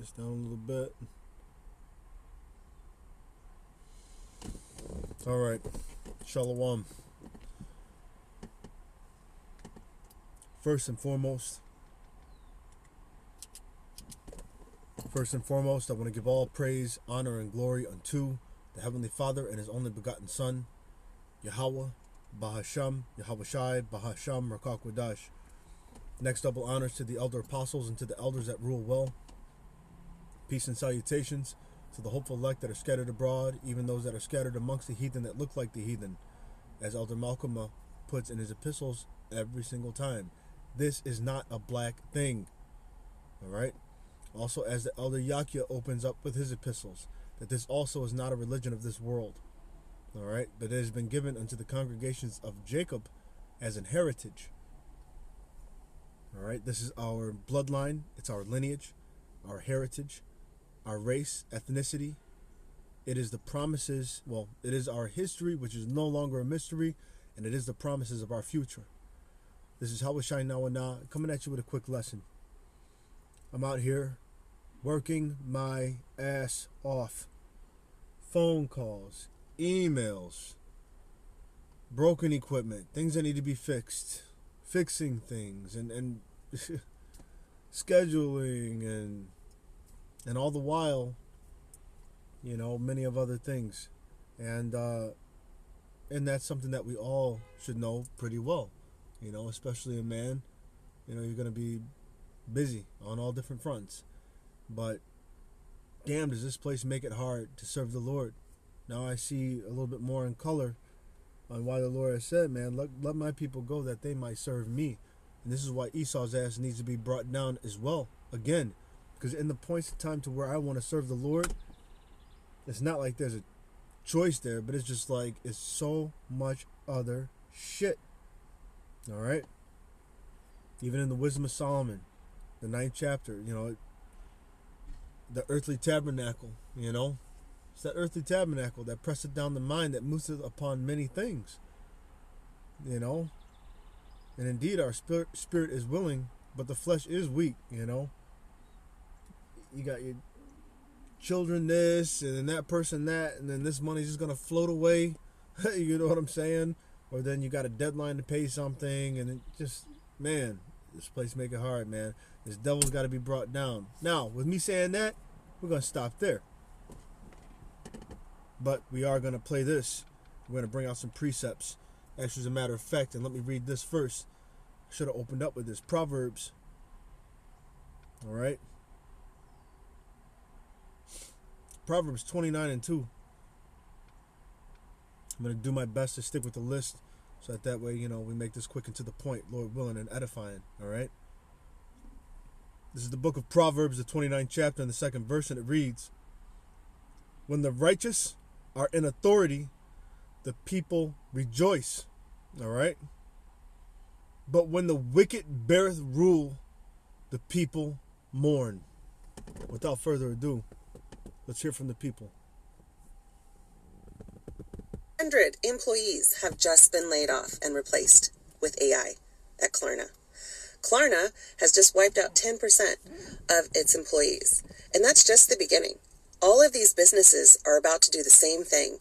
this down a little bit. All right, Shalom. First and foremost, I want to give all praise, honor, and glory unto the Heavenly Father and His only begotten Son, Yahweh, Bahasham, Yahweh Shai, Bahasham, Rakakwadash. Next, double honors to the elder apostles and to the elders that rule well. Peace and salutations to the hopeful elect that are scattered abroad, even those that are scattered amongst the heathen that look like the heathen. As Elder Malcolm puts in his epistles every single time, this is not a black thing. Alright? Also, as the Elder Yakia opens up with his epistles, that this also is not a religion of this world. Alright? But it has been given unto the congregations of Jacob as an heritage. Alright? This is our bloodline, it's our lineage, our heritage, our race, ethnicity. It is the promises, it is our history, which is no longer a mystery, and it is the promises of our future. This is Hawashai Nawana coming at you with a quick lesson. I'm out here working my ass off. Phone calls, emails, broken equipment, things that need to be fixed, fixing things, and scheduling, and all the while, many of other things. And that's something that we all should know pretty well. Especially a man, you're going to be busy on all different fronts. But damn, does this place make it hard to serve the Lord. Now I see a little bit more in color on why the Lord has said, man, let my people go that they might serve me. And this is why Esau's ass needs to be brought down as well. Again, because in the points of time to where I want to serve the Lord, it's not like there's a choice there, but it's just like it's so much other shit. All right? Even in the Wisdom of Solomon, the 9th chapter, the earthly tabernacle, it's that earthly tabernacle that presseth down the mind, that moveth upon many things, and indeed our spirit is willing, but the flesh is weak. You got your children this, and then that person that, and then this money's just gonna float away. You know what I'm saying? Or then you got a deadline to pay something, and it just, man, this place make it hard, man. This devil's got to be brought down. Now, with me saying that, we're going to stop there. But we are going to play this. We're going to bring out some precepts. Actually, as a matter of fact, and let me read this first. I should have opened up with this. Proverbs. All right. Proverbs 29:2. I'm going to do my best to stick with the list so that way, we make this quick and to the point, Lord willing, and edifying. All right. This is the book of Proverbs, the 29th chapter and the 2nd verse, and it reads, when the righteous are in authority, the people rejoice. All right. But when the wicked beareth rule, the people mourn. Without further ado, let's hear from the people. 100 employees have just been laid off and replaced with AI at Klarna. Klarna has just wiped out 10% of its employees, and that's just the beginning. All of these businesses are about to do the same thing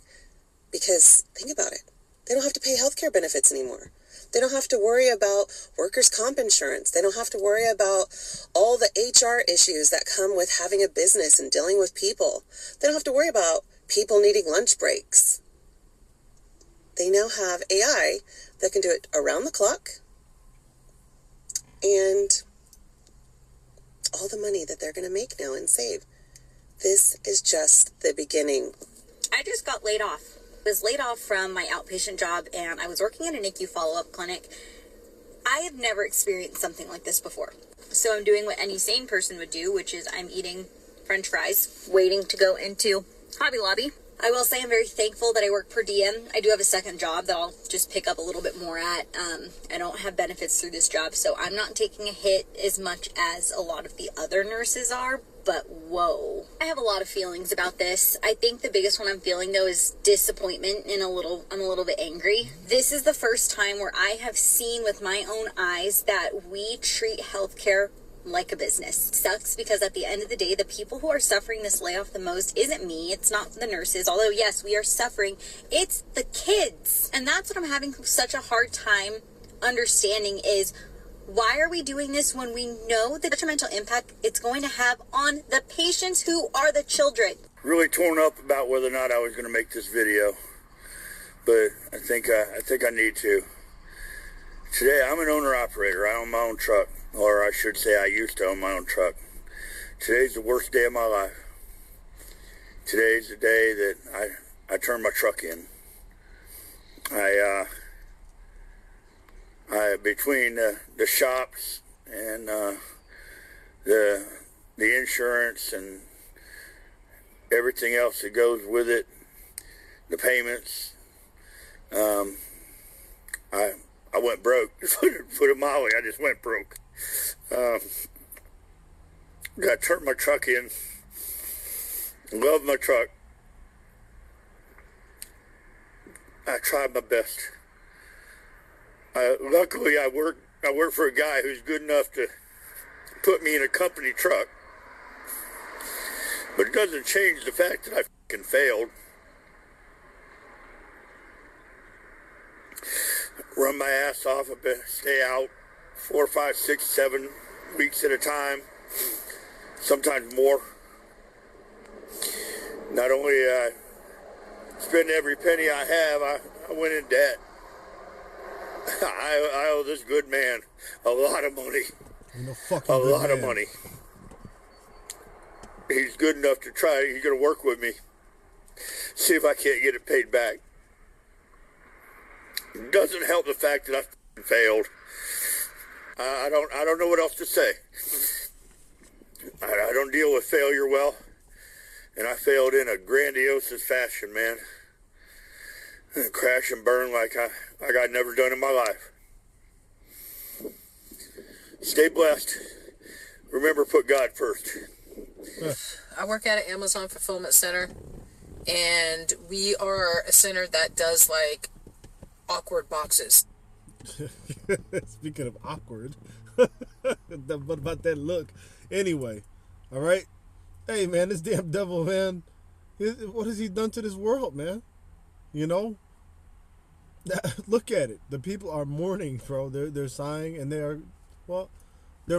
because, think about it, they don't have to pay healthcare benefits anymore. They don't have to worry about workers' comp insurance. They don't have to worry about all the HR issues that come with having a business and dealing with people. They don't have to worry about people needing lunch breaks. They now have AI that can do it around the clock, and all the money that they're going to make now and save. This is just the beginning. I just got laid off. I was laid off from my outpatient job, and I was working at a NICU follow-up clinic. I have never experienced something like this before. So I'm doing what any sane person would do, which is I'm eating French fries, waiting to go into Hobby Lobby. I will say I'm very thankful that I work per diem. I do have a second job that I'll just pick up a little bit more at. I don't have benefits through this job, so I'm not taking a hit as much as a lot of the other nurses are, but whoa. I have a lot of feelings about this. I think the biggest one I'm feeling, though, is disappointment and I'm a little bit angry. This is the first time where I have seen with my own eyes that we treat healthcare like a business. It sucks because at the end of the day, the people who are suffering this layoff the most isn't me. It's not the nurses. Although, yes, we are suffering. It's the kids. And that's what I'm having such a hard time understanding is, why are we doing this when we know the detrimental impact it's going to have on the patients who are the children? Really torn up about whether or not I was going to make this video, but I think I need to. Today, I'm an owner-operator. I own my own truck, or I should say I used to own my own truck. Today's the worst day of my life. Today's the day that I turn my truck in. Between the shops and the insurance and everything else that goes with it, the payments, I went broke. Put it mildly, I just went broke. I turned my truck in. Love my truck. I tried my best. Luckily, I work for a guy who's good enough to put me in a company truck. But it doesn't change the fact that I fucking failed. Run my ass off, stay out 4, 5, 6, 7 weeks at a time, sometimes more. Not only spend every penny I have, I went in debt. I owe this good man a lot of money. A lot of money. He's good enough to try. He's going to work with me. See if I can't get it paid back. It doesn't help the fact that I failed. I don't know what else to say. I don't deal with failure well, and I failed in a grandiose fashion, man. Crash and burn like I'd never done in my life. Stay blessed. Remember, put God first. I work at an Amazon fulfillment center, and we are a center that does like awkward boxes. Speaking of awkward, what about that look? Anyway, all right. Hey, man, this damn devil, man. What has he done to this world, man? You know? Look at it. The people are mourning, bro. They're sighing, and they're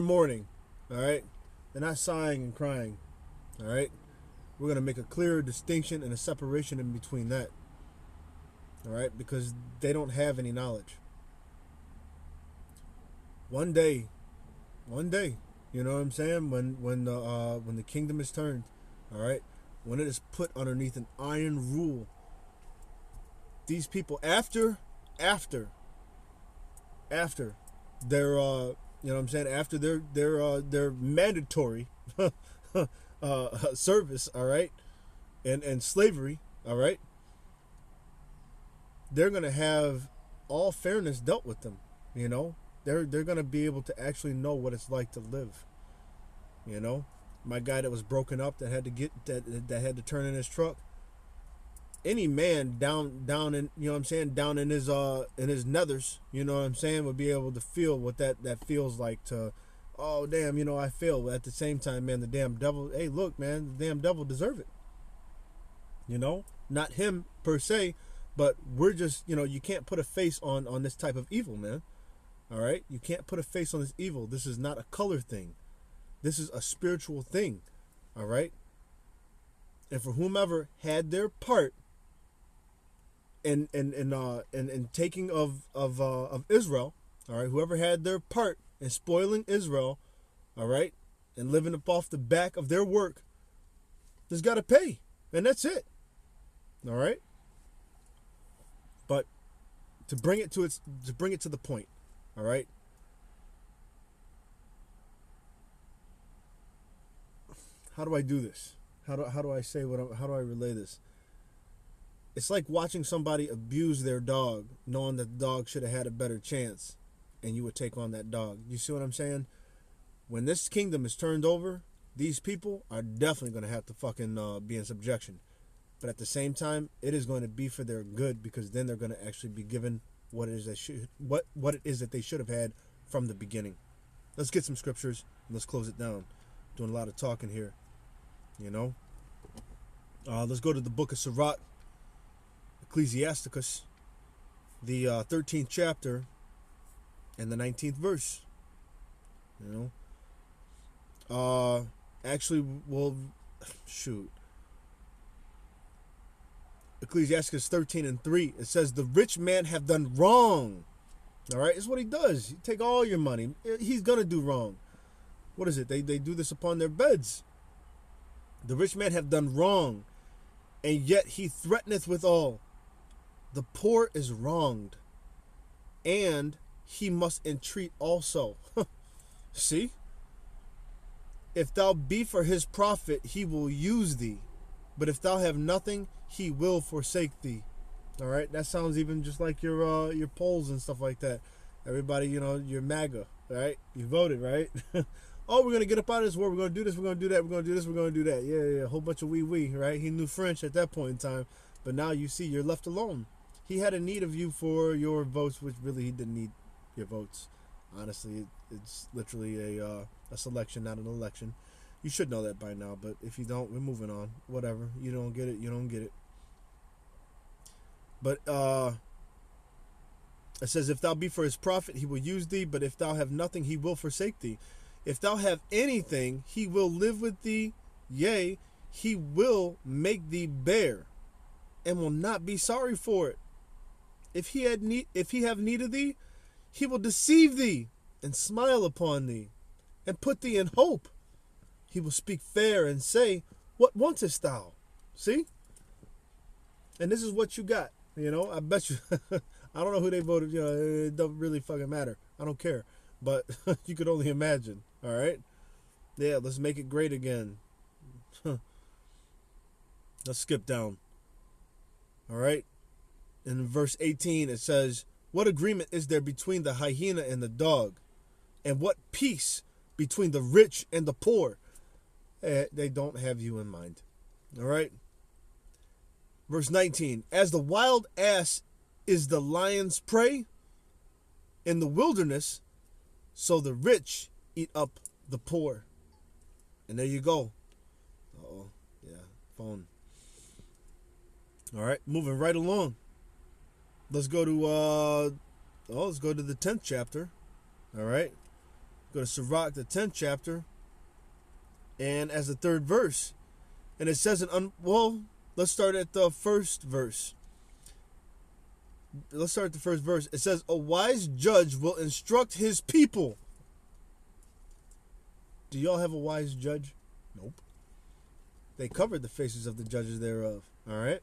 mourning. All right? They're not sighing and crying. All right? We're going to make a clearer distinction and a separation in between that. All right? Because they don't have any knowledge. One day, you know what I'm saying? When the kingdom is turned, all right? When it is put underneath an iron rule, these people after their you know what I'm saying, after their mandatory service, all right, and slavery, all right, they're gonna have all fairness dealt with them. You know, they're gonna be able to actually know what it's like to live. You know, my guy that was broken up, that had to turn in his truck. Any man down in, you know what I'm saying, down in his nethers, you know what I'm saying, would be able to feel what that feels like to, oh damn, you know, I failed. But at the same time, man, the damn devil, hey look, man, the damn devil deserve it. You know, not him per se, but we're just, you know, you can't put a face on this type of evil, man. All right, you can't put a face on this evil. This is not a color thing. This is a spiritual thing. All right, and for whomever had their part in taking of Israel, all right, whoever had their part in spoiling Israel, all right, and living up off the back of their work, just got to pay, and that's it. All right, but to bring it to the point, all right. How do I do this? How do I say how do I relay this? It's like watching somebody abuse their dog, knowing that the dog should have had a better chance, and you would take on that dog. You see what I'm saying? When this kingdom is turned over, these people are definitely going to have to fucking be in subjection. But at the same time, it is going to be for their good, because then they're going to actually be given what it is that they should have had from the beginning. let's get some scriptures and let's close it down. Doing a lot of talking here, you know. Let's go to the book of Sirach, Ecclesiasticus, the 13th chapter and the 19th verse. You know, actually, well, shoot. Ecclesiasticus 13:3. It says, "The rich man have done wrong." All right, it's what he does. He take all your money. He's gonna do wrong. What is it? They do this upon their beds. The rich man have done wrong, and yet he threateneth withal. The poor is wronged, and he must entreat also. See? If thou be for his profit, he will use thee. But if thou have nothing, he will forsake thee. All right? That sounds even just like your polls and stuff like that. Everybody, you know, you're MAGA, right? You voted, right? Oh, we're going to get up out of this war. We're going to do this. We're going to do that. We're going to do this. We're going to do that. Yeah. A whole bunch of we, right? He knew French at that point in time. But now you see you're left alone. He had a need of you for your votes, which really he didn't need your votes. Honestly, it's literally a selection, not an election. You should know that by now. But if you don't, we're moving on. Whatever. You don't get it. You don't get it. But it says, if thou be for his profit, he will use thee. But if thou have nothing, he will forsake thee. If thou have anything, he will live with thee. Yea, he will make thee bear, and will not be sorry for it. If he have need of thee, he will deceive thee, and smile upon thee, and put thee in hope. He will speak fair, and say, what wantest thou? See? And this is what you got. You know, I bet you. I don't know who they voted. You know, it don't really fucking matter. I don't care. But you could only imagine. All right? Yeah, let's make it great again. Let's skip down. All right? In verse 18, it says, what agreement is there between the hyena and the dog? And what peace between the rich and the poor? They don't have you in mind. All right? Verse 19, as the wild ass is the lion's prey in the wilderness, so the rich eat up the poor. And there you go. Uh-oh. Yeah, phone. All right, moving right along. Let's go to let's go to the 10th chapter. All right. Go to Sirach, the 10th chapter. And as the 3rd verse. And it says let's start at the first verse. Let's start at the first verse. It says, a wise judge will instruct his people. Do y'all have a wise judge? Nope. They covered the faces of the judges thereof. All right?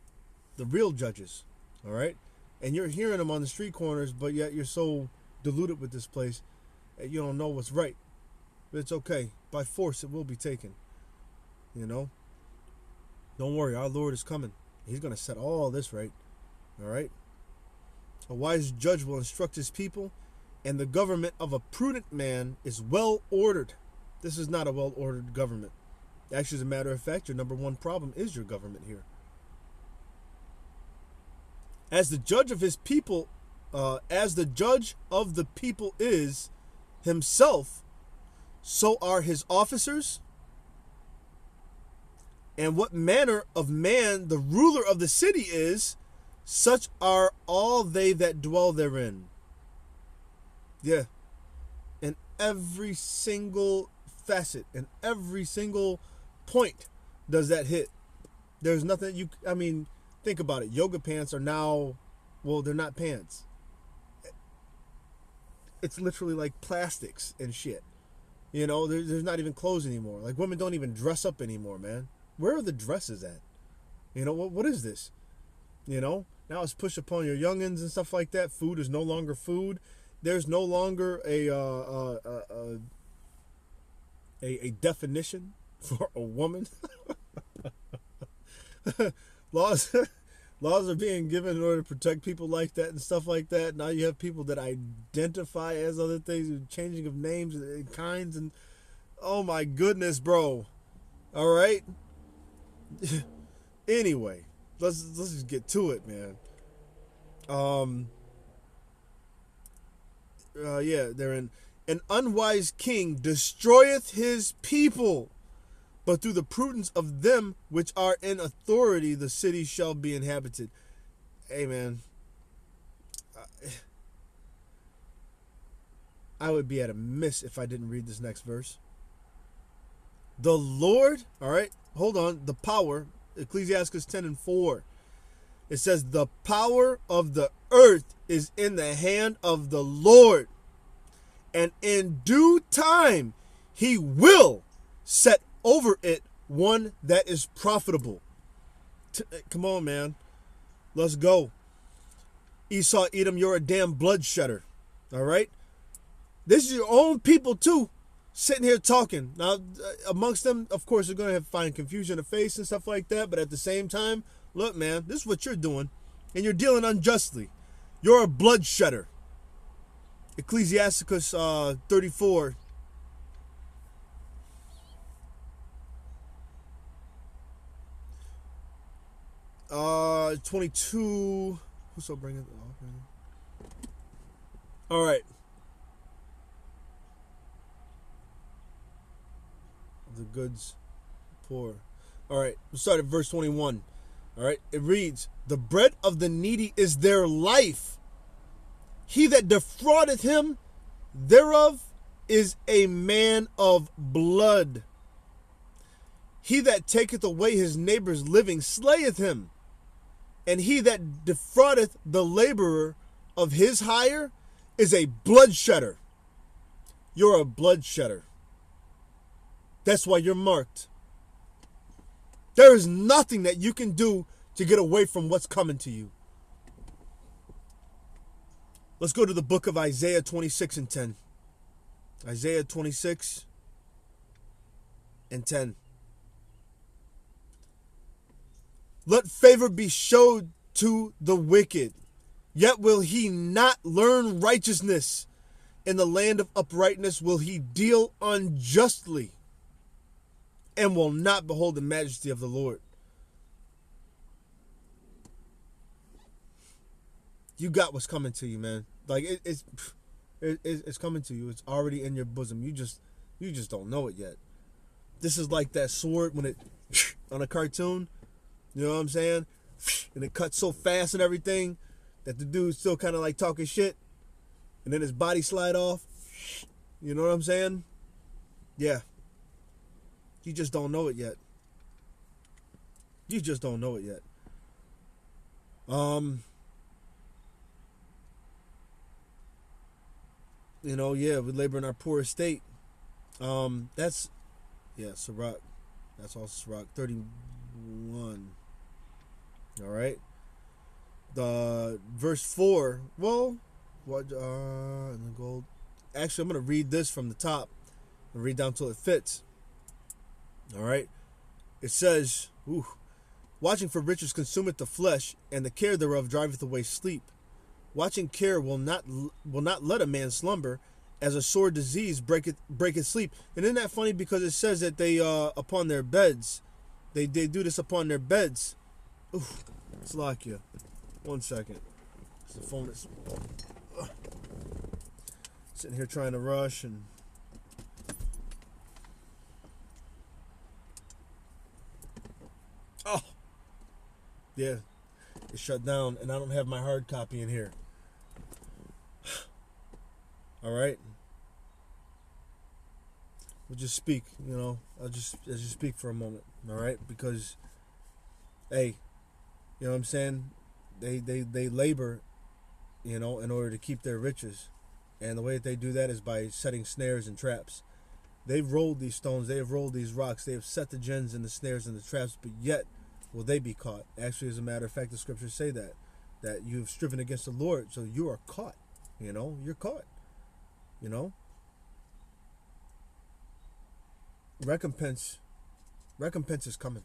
The real judges. All right? And you're hearing them on the street corners, but yet you're so deluded with this place that you don't know what's right. But it's okay. By force, it will be taken. You know? Don't worry. Our Lord is coming. He's going to set all this right. All right? A wise judge will instruct his people, and the government of a prudent man is well ordered. This is not a well ordered government. Actually, as a matter of fact, your number one problem is your government here. As the judge of his people, as the judge of the people is himself, so are his officers. And what manner of man the ruler of the city is, such are all they that dwell therein. Yeah. In every single facet, in every single point does that hit. There's nothing think about it. Yoga pants are now, they're not pants. It's literally like plastics and shit. You know, there's not even clothes anymore. Like, women don't even dress up anymore, man. Where are the dresses at? You know, what is this? You know, now it's push upon your youngins and stuff like that. Food is no longer food. There's no longer a definition for a woman. Laws are being given in order to protect people like that and stuff like that. Now you have people that identify as other things, changing of names and kinds, and oh my goodness, bro. All right. Anyway, let's just get to it, man. Yeah, they're in. An unwise king destroyeth his people, but through the prudence of them which are in authority, the city shall be inhabited. Hey, man. I would be at a miss if I didn't read this next verse. The Lord, all right, hold on, the power, Ecclesiastes 10:4. It says, the power of the earth is in the hand of the Lord, and in due time he will set over it one that is profitable. Come on, man. Let's go. Esau, Edom, you're a damn bloodshedder. All right? This is your own people, too, sitting here talking. Now, amongst them, of course, they're going to find confusion in the face and stuff like that. But at the same time, look, man, this is what you're doing. And you're dealing unjustly. You're a bloodshedder. Ecclesiasticus 34. Uh, 22. Whoso bringeth the offering? All right. The goods poor. All right. We'll start at verse 21. All right. It reads, the bread of the needy is their life. He that defraudeth him thereof is a man of blood. He that taketh away his neighbor's living slayeth him. And he that defraudeth the laborer of his hire is a bloodshedder. You're a bloodshedder. That's why you're marked. There is nothing that you can do to get away from what's coming to you. Let's go to the book of Isaiah 26:10. Isaiah 26:10. Let favor be showed to the wicked, yet will he not learn righteousness. In the land of uprightness will he deal unjustly, and will not behold the majesty of the Lord. You got what's coming to you, man. Like it's coming to you. It's already in your bosom. You just don't know it yet. This is like that sword when it on a cartoon. You know what I'm saying? And it cuts so fast and everything that the dude's still kind of like talking shit, and then his body slide off. You know what I'm saying? Yeah. You just don't know it yet. You just don't know it yet. You know, yeah, we labor in our poor estate. That's, yeah, Sirach. That's also Sirach 31. All right. The verse 4. Well, what? In the gold. Actually, I'm gonna read this from the top and read down till it fits. All right. It says, watching for riches consumeth the flesh, and the care thereof driveth away sleep. Watching care will not let a man slumber, as a sore disease breaketh sleep. And isn't that funny? Because it says that they upon their beds, they do this upon their beds. It's like you. 1 second. It's the phone is sitting here trying to rush and. Oh, yeah, it shut down, and I don't have my hard copy in here. All right, we'll just speak. You know, I'll just speak for a moment. All right, because, hey, you know what I'm saying? They labor, you know, in order to keep their riches, and the way that they do that is by setting snares and traps. They've rolled these stones, they have rolled these rocks, they have set the gins and the snares and the traps, but yet will they be caught? Actually, as a matter of fact, the scriptures say that you've striven against the Lord, so you are caught. You know, you're caught. You know, recompense is coming.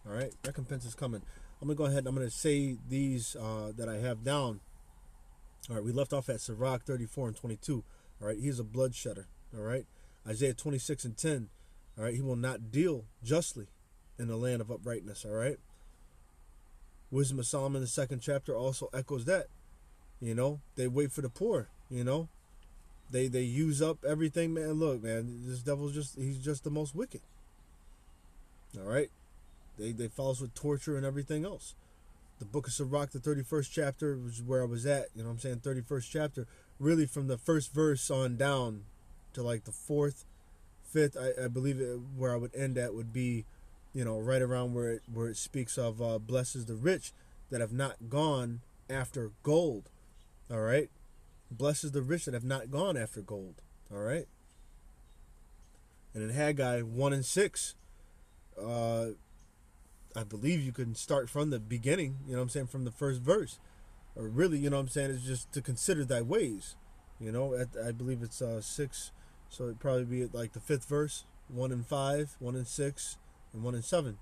All right, recompense is coming. I'm gonna go ahead and I'm gonna say these that I have down. All right, we left off at Sirach 34:22. All right, he's a bloodshedder. All right, Isaiah 26:10. All right, he will not deal justly in the land of uprightness. All right, Wisdom of Solomon, the 2nd chapter, also echoes that. You know, they wait for the poor. You know, They use up everything, man. Look, man, this devil's he's just the most wicked. All right, they follow us with torture and everything else. The Book of Sirach, the 31st chapter, which is where I was at. You know what I'm saying? 31st chapter, really from the first verse on down to like the fourth, fifth. I believe where I would end at would be, right around where it speaks of blesses the rich that have not gone after gold. All right, blesses the rich that have not gone after gold. All right. And in Haggai 1:6, I believe you can start from the beginning, you know what I'm saying, from the first verse. Or really, you know what I'm saying, it's just to consider thy ways. I believe it's 6, so it'd probably be at like the 5th verse, 1 and 5, 1 and 6, and 1 and 7.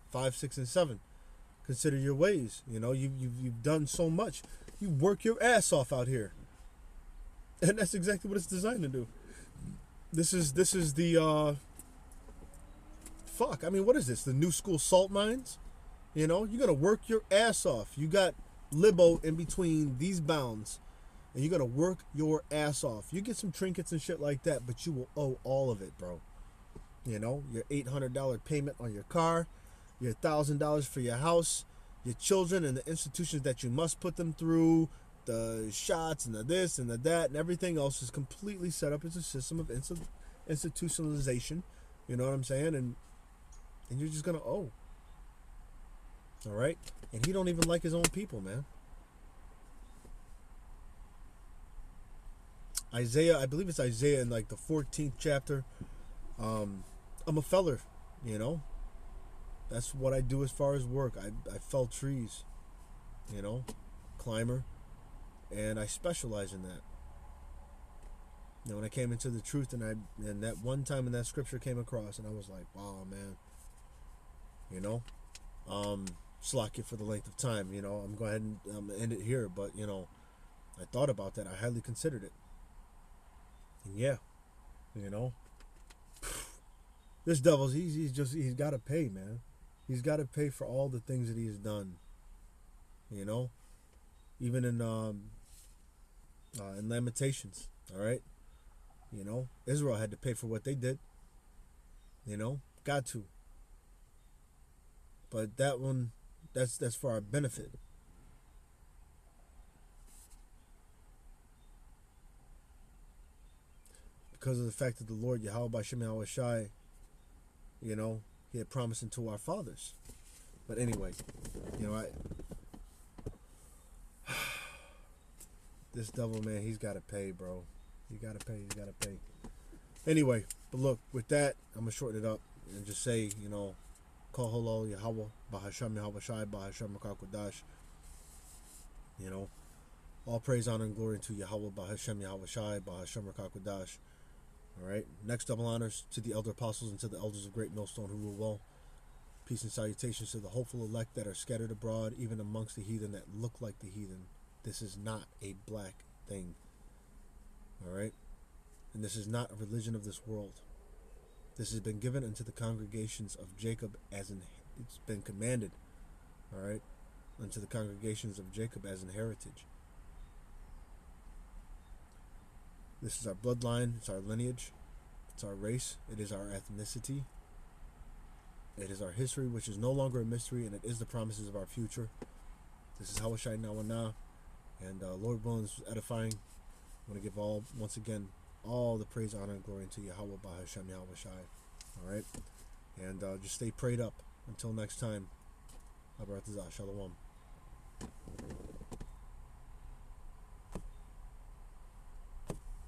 5, 6, and 7. Consider your ways. You've done so much. You work your ass off out here. And that's exactly what it's designed to do. This is the fuck. I mean, what is this? The new school salt mines? You're gonna work your ass off. You got libo in between these bounds, and you're gonna work your ass off. You get some trinkets and shit like that, but you will owe all of it, bro. Your $800 payment on your car, your $1,000 for your house, your children and the institutions that you must put them through, the shots and the this and the that, and everything else is completely set up as a system of institutionalization. You know what I'm saying? And you're just gonna owe. All right? And he don't even like his own people, man. Isaiah, I believe it's Isaiah in like the 14th chapter. I'm a feller, That's what I do as far as work. I fell trees, climber, and I specialize in that. When I came into the truth, and that one time in that scripture came across, and I was like, wow, man. Slack you for the length of time. I'm going ahead and end it here, but I thought about that. I highly considered it, and yeah, this devil's he's got to pay, man. He's got to pay for all the things that he has done. Even in Lamentations, all right. Israel had to pay for what they did. Got to. But that one, that's for our benefit. Because of the fact that the Lord Yahweh B'Shem Yahweh Shai, he had promised unto our fathers. But anyway, this devil, man, he's got to pay, bro. He's got to pay. Anyway, but look, with that, I'm going to shorten it up and just say, Kol Halal Yahweh B'Hashem Yahweh Shai B'Hashem Makakodash. All praise, honor, and glory to Yahweh B'Hashem Yahweh Shai B'Hashem Makakodash. All right. Next, double honors to the elder apostles and to the elders of Great Millstone who rule well. Peace and salutations to the hopeful elect that are scattered abroad, even amongst the heathen that look like the heathen. This is not a black thing. All right. And this is not a religion of this world. This has been given unto the congregations of Jacob it's been commanded. All right. Unto the congregations of Jacob as an heritage. This is our bloodline, it's our lineage, it's our race, it is our ethnicity, it is our history, which is no longer a mystery, and it is the promises of our future. This is Hawashai Nawana, and Lord willing, this was edifying. I want to give once again, all the praise, honor, and glory to Yahweh B'Hashem Yahweh Shai. Alright? And just stay prayed up. Until next time, Shalom.